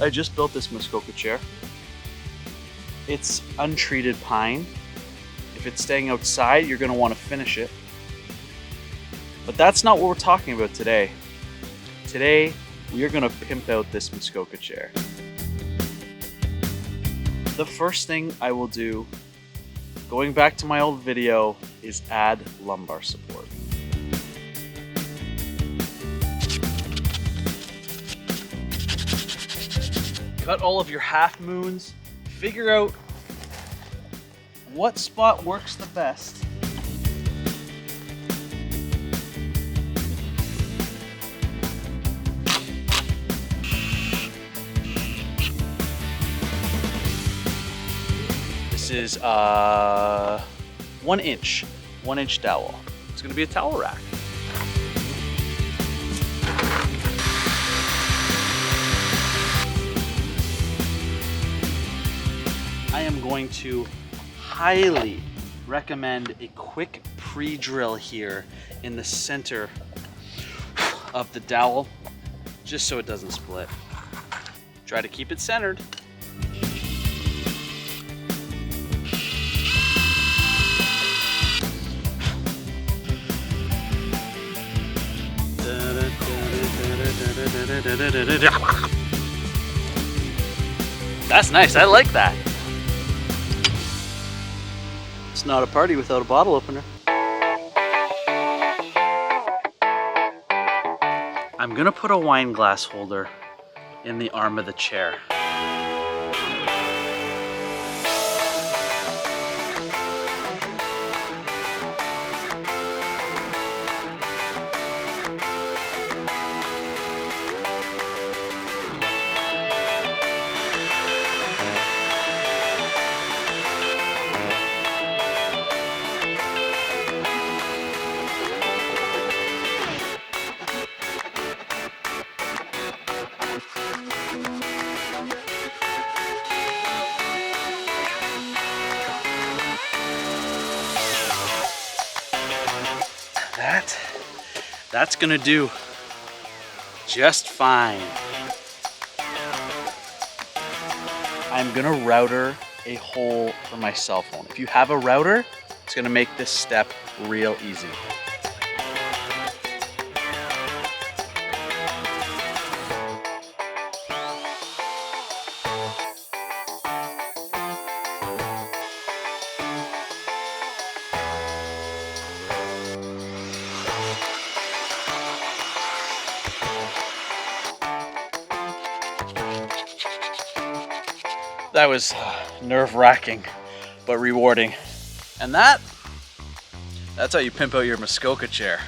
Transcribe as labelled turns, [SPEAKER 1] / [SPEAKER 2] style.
[SPEAKER 1] I just built this Muskoka chair. It's untreated pine. If it's staying outside, you're gonna wanna finish it. But that's not what we're talking about today. Today, we are gonna pimp out this Muskoka chair. The first thing I will do, going back to my old video, is add lumbar support. Cut all of your half moons, figure out what spot works the best. This is 1 inch dowel. It's gonna be a towel rack. I am going to highly recommend a quick pre-drill here in the center of the dowel, just so it doesn't split. Try to keep it centered. That's nice, I like that. It's not a party without a bottle opener. I'm gonna put a wine glass holder in the arm of the chair. That's gonna do just fine. I'm gonna router a hole for my cell phone. If you have a router, it's gonna make this step real easy. That was nerve-wracking, but rewarding. And that's how you pimp out your Muskoka chair.